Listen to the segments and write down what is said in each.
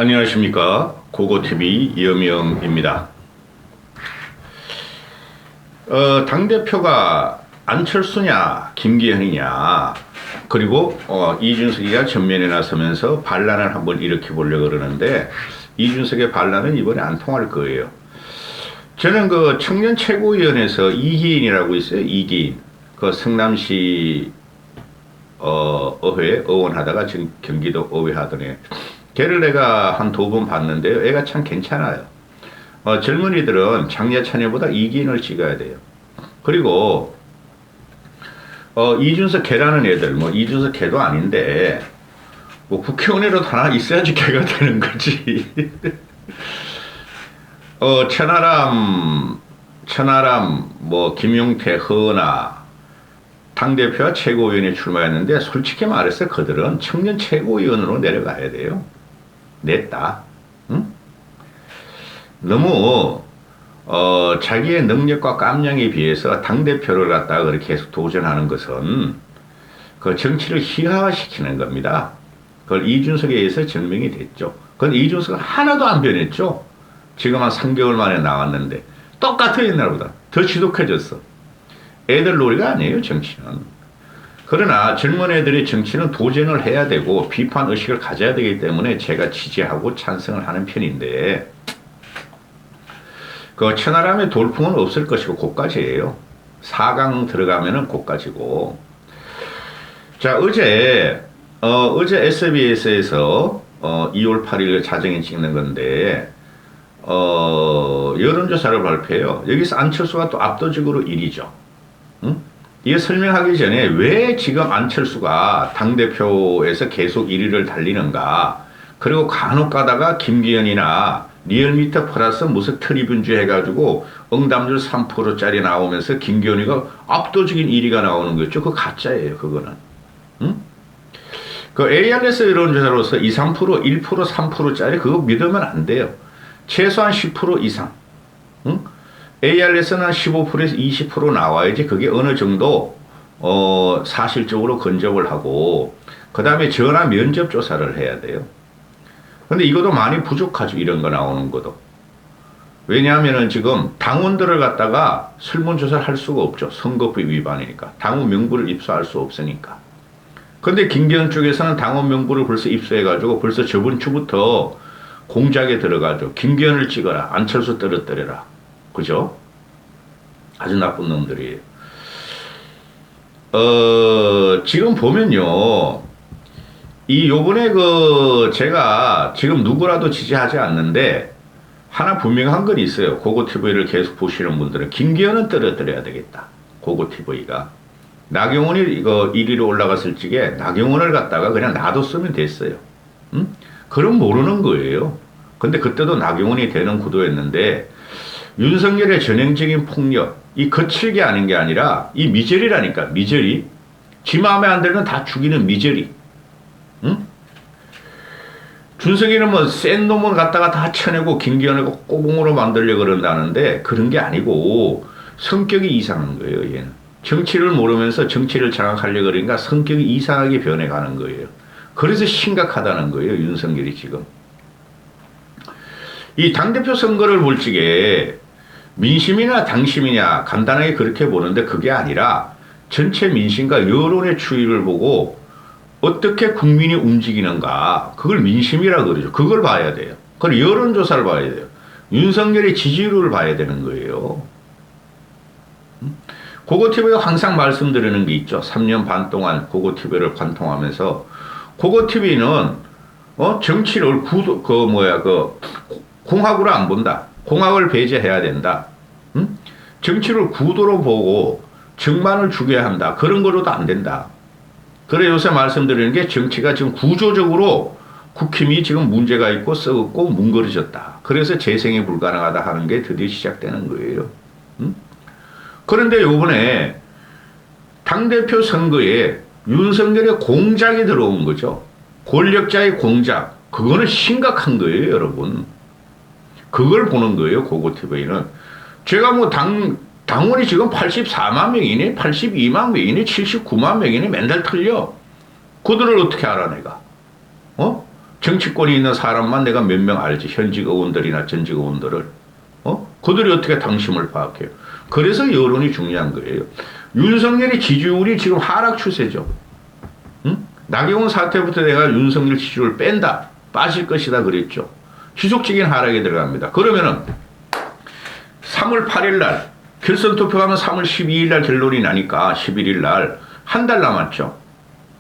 안녕하십니까. 고고TV 이여명입니다. 당대표가 안철수냐 김기현이냐 그리고 이준석이가 전면에 나서면서 반란을 한번 일으켜 보려고 그러는데 이준석의 반란은 이번에 안 통할 거예요. 저는 그 청년 최고위원회에서 이기인이라고 있어요. 이기인. 그 성남시 의회 의원하다가 지금 경기도 의회 하던 애. 걔를 내가 한 2번 봤는데요. 애가 참 괜찮아요. 젊은이들은 장례 차례보다 이기인을 찍어야 돼요. 그리고 이준석 걔라는 애들, 뭐 이준석 걔도 아닌데 뭐 국회의원이라도 하나 있어야지 걔가 되는 거지. 천하람, 뭐 김용태, 허은하 당대표와 최고위원에 출마했는데 솔직히 말해서 그들은 청년 최고위원으로 내려가야 돼요. 냈다. 응? 너무 자기의 능력과 깜냥에 비해서 당대표를 갖다가 그렇게 계속 도전하는 것은 그 정치를 희화화시키는 겁니다. 그걸 이준석에 의해서 증명이 됐죠. 그런데 이준석은 하나도 안 변했죠. 지금 한 3개월 만에 나왔는데 똑같아 옛날보다. 더 지독해졌어. 애들 놀이가 아니에요 정치는. 그러나 젊은 애들이 정치는 도전을 해야 되고 비판 의식을 가져야 되기 때문에 제가 지지하고 찬성을 하는 편인데 그 천하람의 돌풍은 없을 것이고 고까지예요. 4강 들어가면은 고까지고. 자 어제 SBS에서 2월 8일 자정에 찍는 건데 여론조사를 발표해요. 여기서 안철수가 또 압도적으로 1위죠. 응? 이게 설명하기 전에 왜 지금 안철수가 당대표에서 계속 1위를 달리는가. 그리고 간혹 가다가 김기현이나 리얼미터 플러스 무슨 트리뷴주 해가지고 응답률 3%짜리 나오면서 김기현이가 압도적인 1위가 나오는 거죠. 그거 가짜예요. 그거는. 응? 그 ARS 여론조사로서 2, 3%, 1%, 3%짜리 그거 믿으면 안 돼요. 최소한 10% 이상. 응? ARS는 15%에서 20% 나와야지 그게 어느 정도 사실적으로 근접을 하고 그 다음에 전화 면접 조사를 해야 돼요. 근데 이것도 많이 부족하죠. 이런 거 나오는 것도. 왜냐하면은 지금 당원들을 갖다가 설문조사를 할 수가 없죠. 선거법 위반이니까. 당원 명부를 입수할 수 없으니까. 근데 김기현 쪽에서는 당원 명부를 벌써 입수해가지고 벌써 저번 주부터 공작에 들어가죠. 김기현을 찍어라. 안철수 떨어뜨려라. 그죠? 아주 나쁜 놈들이에요. 지금 보면요. 요번에 제가 지금 누구라도 지지하지 않는데, 하나 분명한 건 있어요. 고고TV를 계속 보시는 분들은. 김기현은 떨어뜨려야 되겠다. 고고TV가. 나경원이 1위로 올라갔을 적에 나경원을 갖다가 그냥 놔뒀으면 됐어요. 응? 그럼 모르는 거예요. 근데 그때도 나경원이 되는 구도였는데, 윤석열의 전형적인 폭력, 이 거칠게 하는 게 아니라 이 미저리라니까. 미저리. 지 마음에 안 들면 다 죽이는 미저리. 응? 준석이는 뭐 센 놈을 갖다가 다 쳐내고 김기현을 꼬봉으로 만들려고 그런다는데 그런 게 아니고 성격이 이상한 거예요. 얘는. 정치를 모르면서 정치를 장악하려고 그러니까 성격이 이상하게 변해가는 거예요. 그래서 심각하다는 거예요. 윤석열이 지금. 이 당대표 선거를 볼 적에 민심이나 당심이냐 간단하게 그렇게 보는데 그게 아니라 전체 민심과 여론의 추이를 보고 어떻게 국민이 움직이는가 그걸 민심이라 그러죠. 그걸 봐야 돼요. 그걸 여론조사를 봐야 돼요. 윤석열의 지지율을 봐야 되는 거예요. 고고TV가 항상 말씀드리는 게 있죠. 3년 반 동안 고고TV를 관통하면서 고고TV는 정치를 공학으로 안 본다. 공학을 배제해야 된다. 응? 정치를 구도로 보고 정만을 죽여야 한다. 그런 거로도 안 된다. 그래 요새 말씀드리는 게 정치가 지금 구조적으로 국힘이 지금 문제가 있고 썩었고 뭉그러졌다. 그래서 재생이 불가능하다 하는 게 드디어 시작되는 거예요. 응? 그런데 요번에 당대표 선거에 윤석열의 공작이 들어온 거죠. 권력자의 공작. 그거는 심각한 거예요, 여러분. 그걸 보는 거예요, 고고TV는. 제가 뭐 당원이 지금 84만 명이니, 82만 명이니, 79만 명이니 맨날 틀려. 그들을 어떻게 알아, 내가? 정치권이 있는 사람만 내가 몇 명 알지. 현직 의원들이나 전직 의원들을. 그들이 어떻게 당심을 파악해요. 그래서 여론이 중요한 거예요. 윤석열의 지지율이 지금 하락 추세죠. 응? 나경원 사태부터 내가 윤석열 지지율을 뺀다. 빠질 것이다 그랬죠. 지속적인 하락에 들어갑니다. 그러면은 3월 8일 날 결선 투표하면 3월 12일 날 결론이 나니까 11일 날 한 달 남았죠.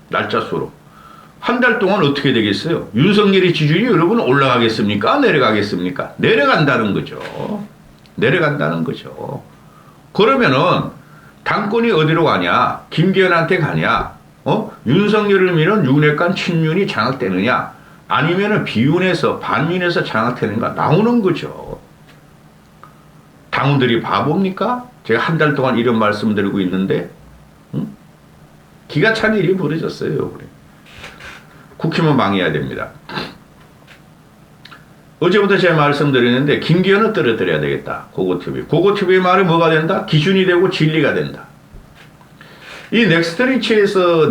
날짜 수로. 한 달 동안 어떻게 되겠어요? 윤석열의 지지율이 여러분 올라가겠습니까? 내려가겠습니까? 내려간다는 거죠. 내려간다는 거죠. 그러면은 당권이 어디로 가냐? 김기현한테 가냐? 윤석열을 미는 윤핵관 친윤이 장악되느냐? 아니면은 비윤에서 반윤에서 장악되는가? 나오는 거죠. 당원들이 바보입니까? 제가 한 달 동안 이런 말씀드리고 있는데, 기가 찬 일이 벌어졌어요. 국힘은 망해야 됩니다. 어제부터 제가 말씀드리는데 김기현은 떨어뜨려야 되겠다. 고고TV. 고고TV의 말이 뭐가 된다? 기준이 되고 진리가 된다. 이 넥스트리스트에서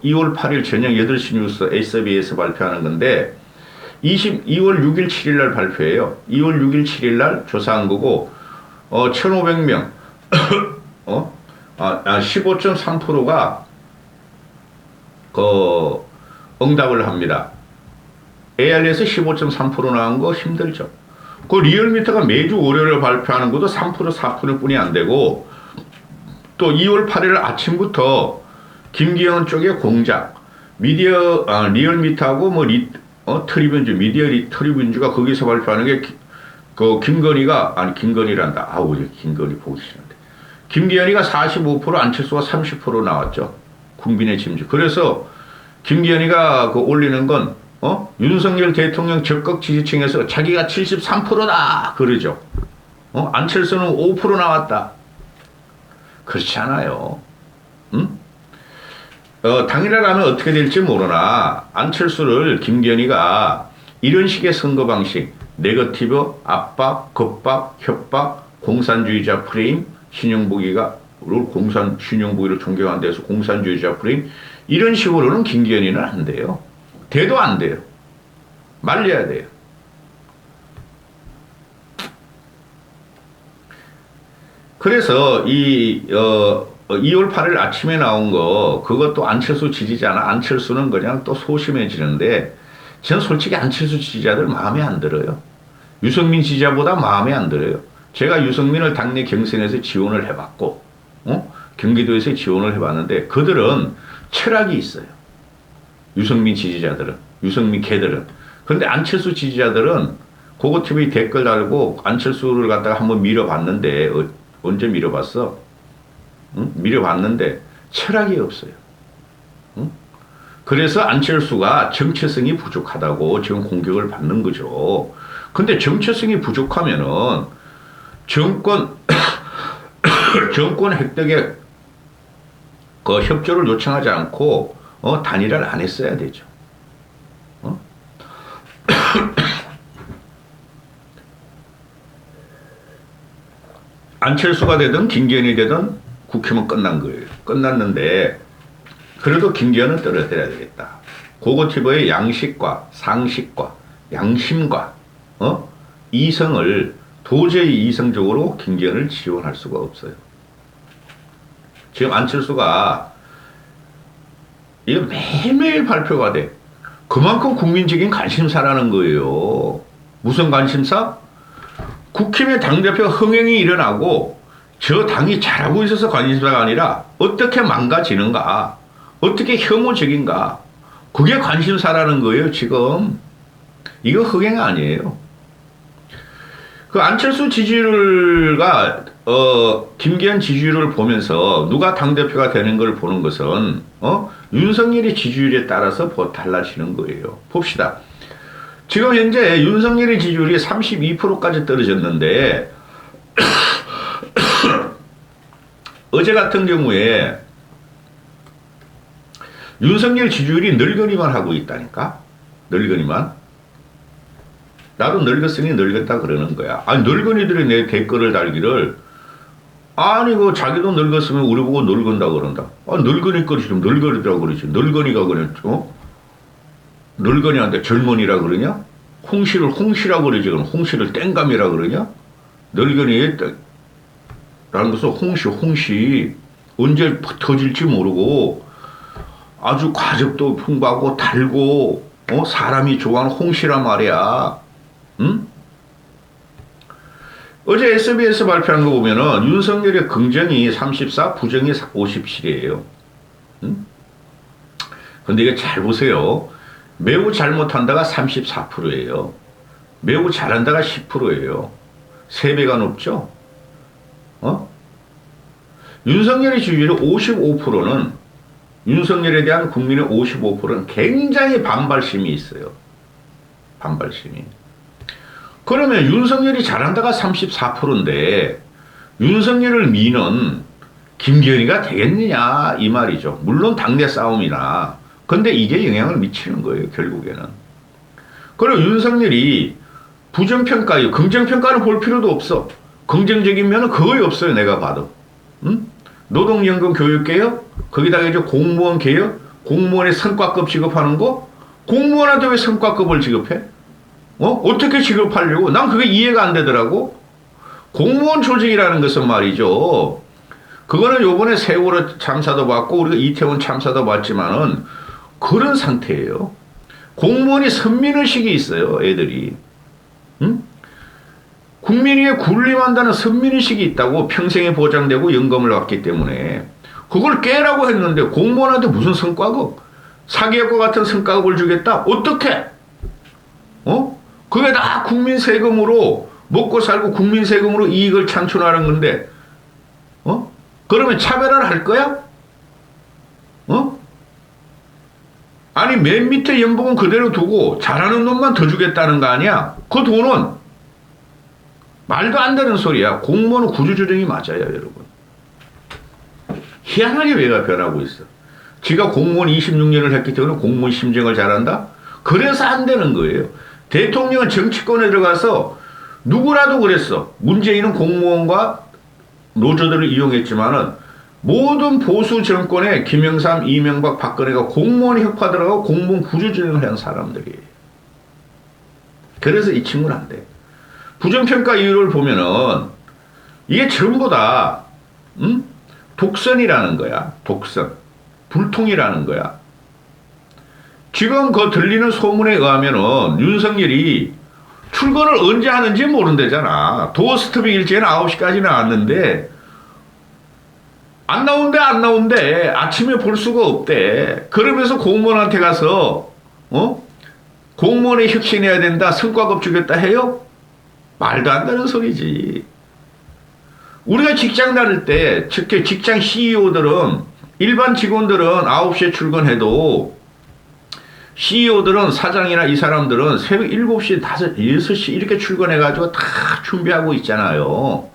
2월 8일 저녁 8시 뉴스 SBS에서 발표하는 건데 2월 6일 7일 날 발표해요. 2월 6일 7일 날 조사한 거고 1,500명 15.3%가 응답을 합니다. AR에서 15.3% 나온 거 힘들죠. 그 리얼미터가 매주 월요일 발표하는 것도 3% 4%뿐이 안 되고 또 2월 8일 아침부터 김기현 쪽의 공작 리얼미터하고 트리뷴즈 미디어 트리뷴즈가 거기서 발표하는 게 김건희가 김건희란다. 김건희 보기 싫은데 김기현이가 45% 안철수가 30% 나왔죠. 국민의 짐주. 그래서 김기현이가 올리는 건 윤석열 대통령 적극 지지층에서 자기가 73%다 그러죠. 안철수는 5% 나왔다. 그렇지 않아요. 당일날 가면 어떻게 될지 모르나 안철수를 김기현이가 이런 식의 선거 방식, 네거티브, 압박, 겁박, 협박, 공산주의자 프레임, 신용보기를 존경하는 데서 공산주의자 프레임 이런 식으로는 김기현이는 안 돼요. 돼도 안 돼요. 말려야 돼요. 그래서 2월 8일 아침에 나온 거 그것도 안철수 지지자나 안철수는 그냥 또 소심해지는데 저는 솔직히 안철수 지지자들 마음에 안 들어요. 유승민 지지자보다 마음에 안 들어요. 제가 유승민을 당내 경선에서 지원을 해봤고 경기도에서 지원을 해봤는데 그들은 철학이 있어요. 유승민 지지자들은 유승민 개들은. 그런데 안철수 지지자들은 고고TV 댓글 달고 안철수를 갖다가 한번 밀어봤는데 언제 밀어봤어? 밀어봤는데 철학이 없어요. 그래서 안철수가 정체성이 부족하다고 지금 공격을 받는 거죠. 근데 정체성이 부족하면은 정권 획득에 협조를 요청하지 않고 단일화를 안 했어야 되죠. 안철수가 되든 김기현이 되든 국힘은 끝난 거예요. 끝났는데 그래도 김기현은 떨어뜨려야 되겠다. 고고TV의 양식과 상식과 양심과 이성을 도저히 이성적으로 김기현을 지원할 수가 없어요. 지금 안철수가 이거 매일매일 발표가 돼. 그만큼 국민적인 관심사라는 거예요. 무슨 관심사? 국힘의 당대표 흥행이 일어나고 저 당이 잘하고 있어서 관심사가 아니라 어떻게 망가지는가, 어떻게 혐오적인가. 그게 관심사라는 거예요, 지금. 이거 흥행 아니에요. 그 안철수 지지율과 김기현 지지율을 보면서 누가 당대표가 되는 걸 보는 것은 윤석열의 지지율에 따라서 달라지는 거예요. 봅시다. 지금 현재 윤석열의 지지율이 32%까지 떨어졌는데 어제 같은 경우에 윤석열 지지율이 늙은이만 하고 있다니까. 늙은이만. 나도 늙었으니 늙었다 그러는 거야. 아니 늙은이들이 내 댓글을 달기를 아니 그 자기도 늙었으면 우리 보고 늙은다 그런다. 아 늙은이 거리 좀 늙은이라고 그러지. 늙은이가 그랬죠. 늙은이한테 젊은이라 그러냐? 홍시를 홍시라고 그러지. 그럼 홍시를 땡감이라 그러냐? 늙은이라는 것은 홍시. 언제 터질지 모르고 아주 과즙도 풍부하고 달고 사람이 좋아하는 홍시란 말이야. 응? 어제 SBS 발표한 거 보면은 윤석열의 긍정이 34, 부정이 57이에요. 응? 근데 이게 잘 보세요. 매우 잘못한다가 34%예요. 매우 잘한다가 10%예요. 3배가 높죠? 윤석열의 지지율 55%는 윤석열에 대한 국민의 55%는 굉장히 반발심이 있어요. 반발심이. 그러면 윤석열이 잘한다가 34%인데 윤석열을 미는 김기현이가 되겠느냐 이 말이죠. 물론 당내 싸움이나 근데 이게 영향을 미치는 거예요. 결국에는. 그리고 윤석열이 부정평가요. 긍정평가는 볼 필요도 없어. 긍정적인 면은 거의 없어요. 내가 봐도. 응? 노동연금 교육개혁 거기다가 이제 공무원 개혁 공무원의 성과급 지급하는 거 공무원한테 왜 성과급을 지급해? 어떻게 지급하려고? 난 그게 이해가 안 되더라고. 공무원 조직이라는 것은 말이죠. 그거는 요번에 세월호 참사도 봤고 우리가 이태원 참사도 봤지만은 그런 상태예요. 공무원이 선민의식이 있어요. 애들이. 응? 국민 위에 군림한다는 선민의식이 있다고 평생에 보장되고 연금을 받기 때문에 그걸 깨라고 했는데 공무원한테 무슨 성과급 사기업과 같은 성과급을 주겠다? 어떻게? 그게 다 국민 세금으로 먹고 살고 국민 세금으로 이익을 창출하는 건데 그러면 차별화를 할 거야? 아니 맨 밑에 연봉은 그대로 두고 잘하는 놈만 더 주겠다는 거 아니야? 그 돈은 말도 안 되는 소리야. 공무원은 구조조정이 맞아요, 여러분. 희한하게 왜가 변하고 있어. 지가 공무원 26년을 했기 때문에 공무원 심정을 잘한다? 그래서 안 되는 거예요. 대통령은 정치권에 들어가서 누구라도 그랬어. 문재인은 공무원과 노조들을 이용했지만은 모든 보수 정권의 김영삼, 이명박, 박근혜가 공무원 혁파들하고 공무원 구조조정을 한 사람들이에요. 그래서 이 친구는 안 돼. 부정평가 이유를 보면은 이게 전부 다 독선이라는 거야. 독선. 불통이라는 거야. 지금 그 들리는 소문에 의하면은 윤석열이 출근을 언제 하는지 모른대잖아. 도어 스토빙 일찍은 9시까지 나왔는데 안 나온대. 아침에 볼 수가 없대. 그러면서 공무원한테 가서 공무원에 혁신해야 된다. 성과급 주겠다 해요? 말도 안 되는 소리지. 우리가 직장 다닐 때, 특히 직장 CEO들은, 일반 직원들은 9시에 출근해도, CEO들은, 사장이나 이 사람들은 새벽 7시, 6시 이렇게 출근해가지고 다 준비하고 있잖아요.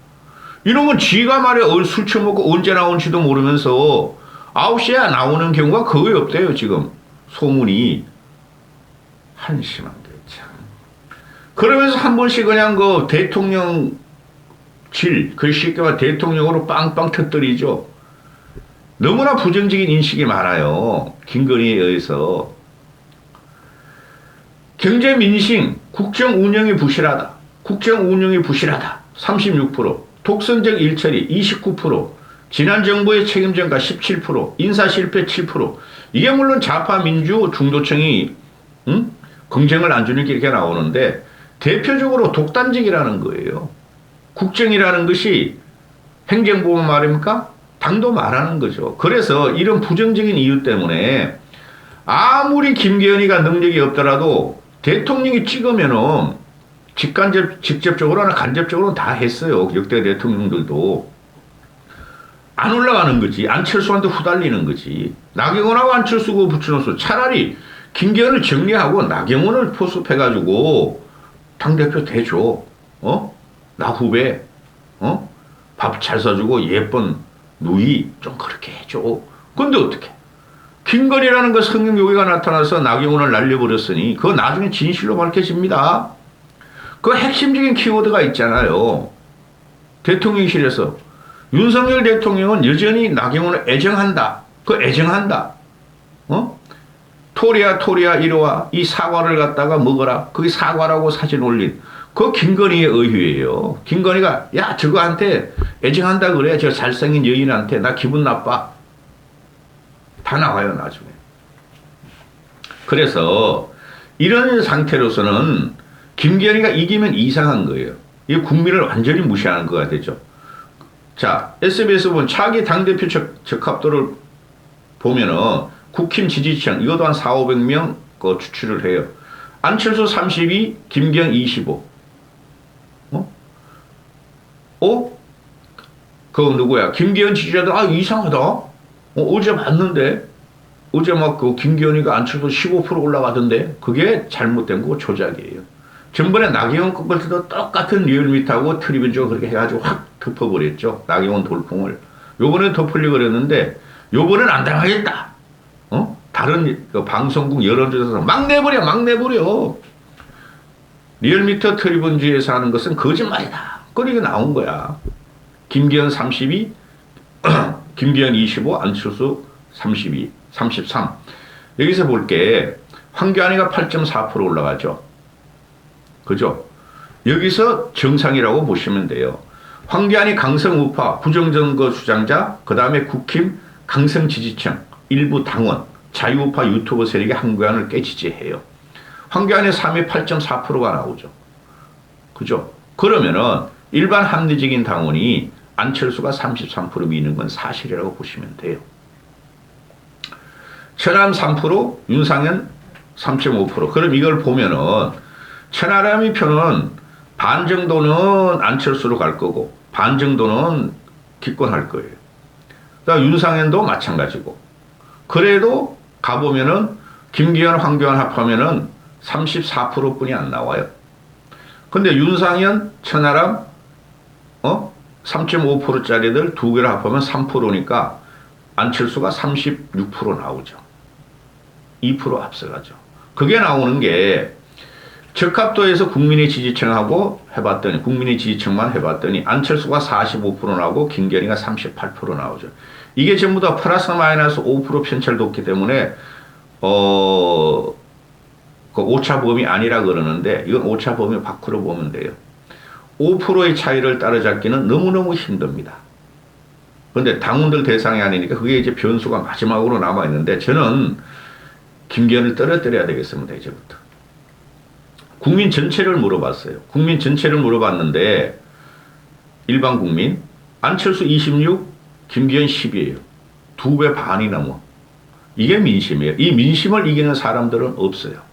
이놈은 지가 말이야, 술 처먹고 언제 나온지도 모르면서 9시에 나오는 경우가 거의 없대요, 지금. 소문이. 한심한데, 참. 그러면서 한 번씩 그냥 그 대통령질, 그 쉽게말 대통령으로 빵빵 터뜨리죠. 너무나 부정적인 인식이 많아요. 김건희에 의해서. 경제 민심, 국정 운영이 부실하다. 36%. 독선적 일처리 29%. 지난 정부의 책임 전가 17%. 인사 실패 7%. 이게 물론 좌파 민주 중도층이 긍정을 안 주는 게 이렇게 나오는데 대표적으로 독단적이라는 거예요. 국정이라는 것이 행정부만 말입니까? 당도 말하는 거죠. 그래서 이런 부정적인 이유 때문에 아무리 김기현이가 능력이 없더라도 대통령이 찍으면은 직접적으로나 간접적으로는 다 했어요. 역대 대통령들도. 안 올라가는 거지. 안철수한테 후달리는 거지. 나경원하고 안철수고 붙여놓고 차라리 김기현을 정리하고 나경원을 포섭해가지고 당대표 대줘. 나 후배. 밥 잘 사주고 예쁜 누이 좀 그렇게 해줘. 근데 어떻게? 김건희라는 그 성형 요기가 나타나서 나경원을 날려버렸으니 그거 나중에 진실로 밝혀집니다. 그 핵심적인 키워드가 있잖아요. 대통령실에서 윤석열 대통령은 여전히 나경원을 애정한다. 그 애정한다. 토리야 이리와 이 사과를 갖다가 먹어라. 그게 사과라고 사진 올린 그 김건희의 의휴예요. 김건희가 야 저거한테 애정한다 그래. 저 잘생긴 여인한테 나 기분 나빠. 다 나와요 나중에. 그래서 이런 상태로서는 김건희가 이기면 이상한 거예요. 이 국민을 완전히 무시하는 거가 되죠. 자, SBS 보면 차기 당대표 적합도를 보면은 국힘 지지층 이것도 한 4,500명 추출을 해요. 안철수 32, 김기현 25. 그거 누구야? 김기현 지지자들 이상하다. 어제 봤는데 어제 막 그 김기현이가 안철수 15% 올라가던데 그게 잘못된 거 조작이에요. 전번에 나경원 꺾을 때도 똑같은 리얼미터하고 트리빈즈가 그렇게 해가지고 확 덮어버렸죠. 나경원 돌풍을. 요번엔 덮으려고 그랬는데 요번엔 안 당하겠다. 다른 그 방송국 여론조사에서 막 내버려. 리얼미터 트리빈즈에서 하는 것은 거짓말이다. 그러게 나온 거야. 김기현 32, 김기현 25, 안철수 32, 33. 여기서 볼게. 황교안이가 8.4% 올라가죠. 그죠? 여기서 정상이라고 보시면 돼요. 황교안이 강성 우파, 부정선거 주장자, 그 다음에 국힘, 강성 지지층, 일부 당원, 자유우파 유튜버 세력이 황교안을 깨지지해요. 황교안의 3위 8.4%가 나오죠. 그죠? 그러면은 일반 합리적인 당원이 안철수가 33% 미는 건 사실이라고 보시면 돼요. 천하람 3%, 윤상현 3.5%. 그럼 이걸 보면은 천하람이 표는 반 정도는 안철수로 갈 거고 반 정도는 기권할 거예요. 그러니까 윤상현도 마찬가지고. 그래도 가보면은 김기현, 황교안 합하면은 34%뿐이 안 나와요. 근데 윤상현, 천하람 3.5%짜리들 두 개를 합하면 3%니까 안철수가 36% 나오죠. 2% 앞서가죠. 그게 나오는 게 적합도에서 국민의 지지층하고 해봤더니 국민의 지지층만 해봤더니 안철수가 45% 나오고 김기현이가 38% 나오죠. 이게 전부 다 플러스 마이너스 5% 편차를 뒀기 때문에 그 오차범위 아니라 그러는데 이건 오차범위 밖으로 보면 돼요. 5%의 차이를 따라잡기는 너무너무 힘듭니다. 그런데 당원들 대상이 아니니까 그게 이제 변수가 마지막으로 남아있는데 저는 김기현을 떨어뜨려야 되겠습니다. 이제부터. 국민 전체를 물어봤어요. 국민 전체를 물어봤는데 일반 국민 안철수 26, 김기현 10이에요. 2배 반이 넘어. 이게 민심이에요. 이 민심을 이기는 사람들은 없어요.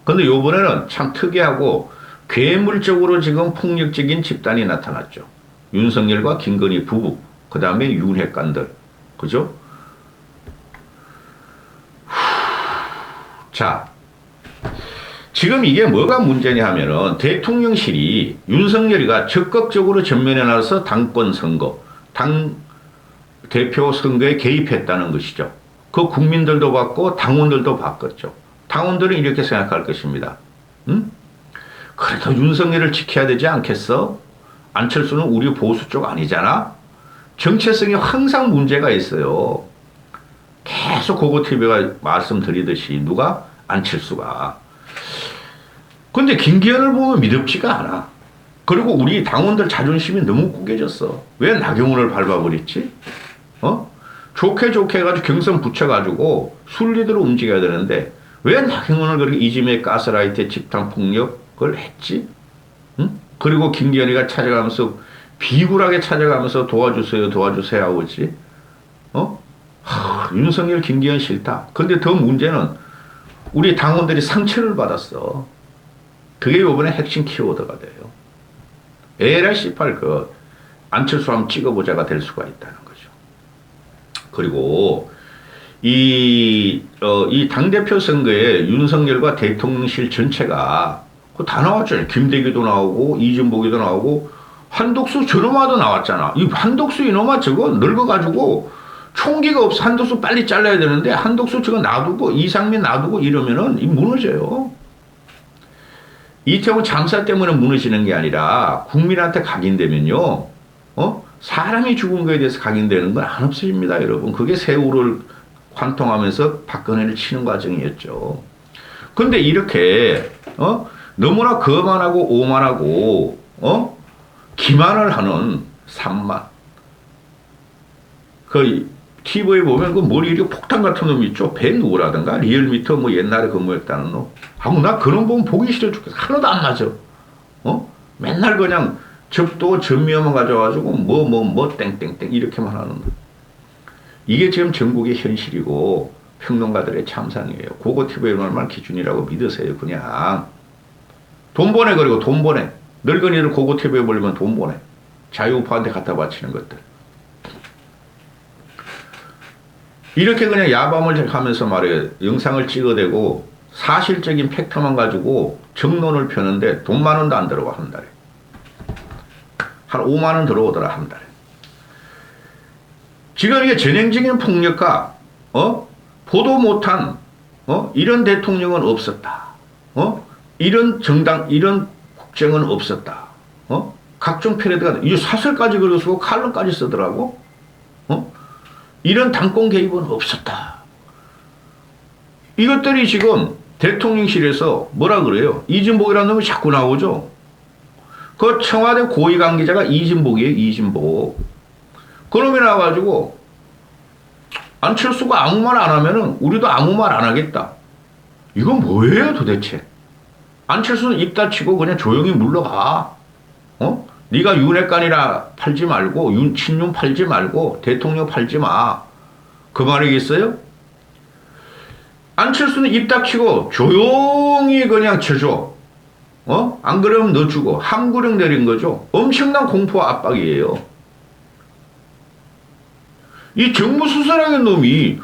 근데 요번에는 참 특이하고 괴물적으로 지금 폭력적인 집단이 나타났죠. 윤석열과 김건희 부부, 그 다음에 윤핵관들. 그죠? 자, 지금 이게 뭐가 문제냐 하면은 대통령실이 윤석열이가 적극적으로 전면에 나서 당권 선거, 당 대표 선거에 개입했다는 것이죠. 그 국민들도 봤고 당원들도 봤겠죠. 당원들은 이렇게 생각할 것입니다. 그래도 윤석열을 지켜야 되지 않겠어? 안철수는 우리 보수 쪽 아니잖아? 정체성이 항상 문제가 있어요. 계속 고고TV가 말씀드리듯이 누가? 안철수가. 근데 김기현을 보면 믿음지가 않아. 그리고 우리 당원들 자존심이 너무 구겨졌어. 왜 나경원을 밟아버렸지? 좋게 해가지고 경선 붙여가지고 순리대로 움직여야 되는데 왜 나경원을 그렇게 이지메 가스라이트에 집단폭력을 했지? 그리고 김기현이가 찾아가면서 비굴하게 찾아가면서 도와주세요 하고 있지? 윤석열 김기현 싫다. 근데 더 문제는 우리 당원들이 상처를 받았어. 그게 이번에 핵심 키워드가 돼요. 에라이 씨발 그 안철수 한번 찍어보자가 될 수가 있다는 거죠. 그리고 이 당대표 선거에 윤석열과 대통령실 전체가 다 나왔잖아요. 김대기도 나오고 이준복이도 나오고 한독수 저놈아도 나왔잖아. 이 한독수 이놈아 저거 늙어가지고 총기가 없어. 한독수 빨리 잘라야 되는데 한독수 저거 놔두고 이상민 놔두고 이러면은 무너져요. 이태원 참사 때문에 무너지는 게 아니라 국민한테 각인되면요. 사람이 죽은 거에 대해서 각인되는 건 안 없어집니다, 여러분. 그게 세월을 관통하면서 박근혜를 치는 과정이었죠. 근데 이렇게 너무나 거만하고 오만하고 기만을 하는 산만 그 TV에 보면 그 머리 이렇게 폭탄 같은 놈 있죠. 벤우라든가 리얼미터 뭐 옛날에 근무했다는 놈. 아무 나 그런 보면 보기 싫어 죽겠어. 하나도 안 맞아. 맨날 그냥 접도 전미화만 가져가지고 뭐 땡땡땡 이렇게만 하는 놈. 이게 지금 전국의 현실이고 평론가들의 참상이에요. 그거 TV에 얼마나 기준이라고 믿으세요. 그냥 돈 보내. 그리고 돈 보내. 늙은이들 그거 TV에 보려면 돈 보내. 자유우파한테 갖다 바치는 것들. 이렇게 그냥 야밤을 하면서 말이에요. 영상을 찍어대고 사실적인 팩트만 가지고 정론을 펴는데 돈 10,000원도 안 들어와 한 달에. 한 50,000원 들어오더라 한 달에. 지금 이게 전형적인 폭력과 보도 못한 이런 대통령은 없었다. 이런 정당 이런 국정은 없었다. 각종 패러디가 이 사설까지 그려쓰고 칼럼까지 쓰더라고. 이런 당권 개입은 없었다. 이것들이 지금 대통령실에서 뭐라 그래요? 이진복이라는 놈이 자꾸 나오죠. 그 청와대 고위 관계자가 이진복이에요. 이진복. 그놈이 나와가지고 안철수가 아무 말 안 하면은 우리도 아무 말 안 하겠다. 이건 뭐예요 도대체? 안철수는 입 닫히고 그냥 조용히 물러가. 네가 윤핵관이라 팔지 말고 친윤 팔지 말고 대통령 팔지 마. 그 말이겠어요? 안철수는 입 닫히고 조용히 그냥 쳐줘. 안 그러면 너 죽어. 함구령 내린 거죠. 엄청난 공포와 압박이에요. 이 정무수석이라는 놈이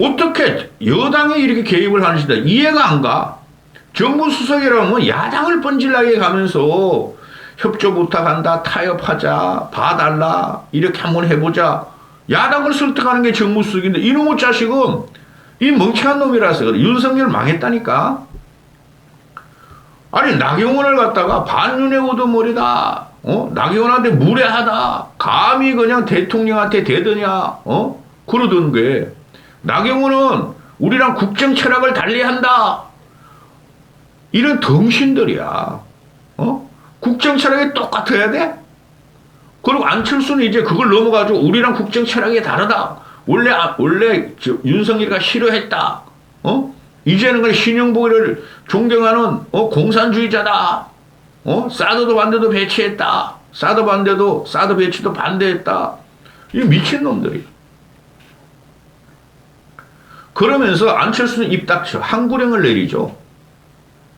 어떻게 여당에 이렇게 개입을 하는지다 이해가 안 가. 정무수석이라면 야당을 번질나게 가면서 협조 부탁한다, 타협하자, 봐달라, 이렇게 한번 해보자. 야당을 설득하는 게 정무수석인데 이놈의 자식은 이 멍청한 놈이라서 그래. 윤석열 망했다니까. 아니 나경원을 갖다가 반윤의 우두머리다. 나경원한테 무례하다. 감히 그냥 대통령한테 대드냐. 그러던 게 나경원은 우리랑 국정 철학을 달리한다. 이런 덩신들이야. 국정 철학이 똑같아야 돼? 그리고 안철수는 이제 그걸 넘어가지고 우리랑 국정 철학이 다르다. 원래 윤석열이가 싫어했다. 이제는 그냥 신영복이를 존경하는 공산주의자다. 사드도 반대도 배치했다. 사드 배치도 반대했다. 이 미친놈들이. 그러면서 안철수는 입 닥쳐 항구령을 내리죠.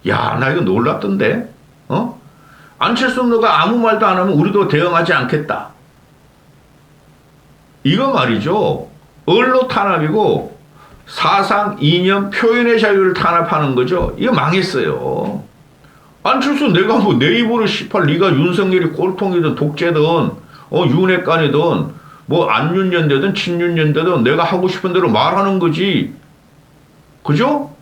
야, 나 이거 놀랐던데. 안철수 너가 아무 말도 안 하면 우리도 대응하지 않겠다. 이거 말이죠. 언로 탄압이고 사상, 이념, 표현의 자유를 탄압하는 거죠. 이거 망했어요. 안철수 내가 뭐 내 입으로 18 네가 윤석열이 꼴통이든 독재든 윤핵관이든 뭐 안윤연대든 친윤연대든 내가 하고 싶은 대로 말하는 거지. 그죠?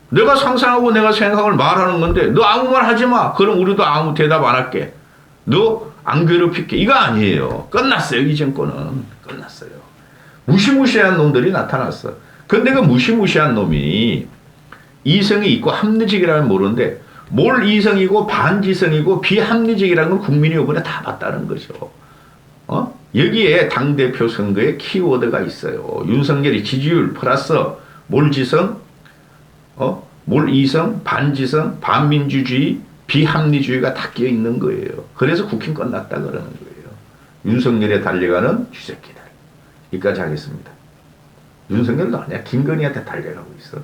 내가 상상하고 내가 생각을 말하는 건데 너 아무 말 하지 마. 그럼 우리도 아무 대답 안 할게. 너 안 괴롭힐게. 이거 아니에요. 끝났어요. 이 정권은. 끝났어요. 무시무시한 놈들이 나타났어. 근데 그 무시무시한 놈이 이성이 있고 합리적이라면 모르는데 뭘 이성이고 반지성이고 비합리적이라는 건 국민이 이번에 다 봤다는 거죠. 여기에 당대표 선거에 키워드가 있어요. 윤석열이 지지율 플러스 몰지성, 몰이성, 반지성, 반민주주의, 비합리주의가 다 끼어 있는 거예요. 그래서 국힘 끝났다 그러는 거예요. 윤석열에 달려가는 쥐새끼들. 여기까지 하겠습니다. 윤석열도 아니야. 김건희한테 달려가고 있어.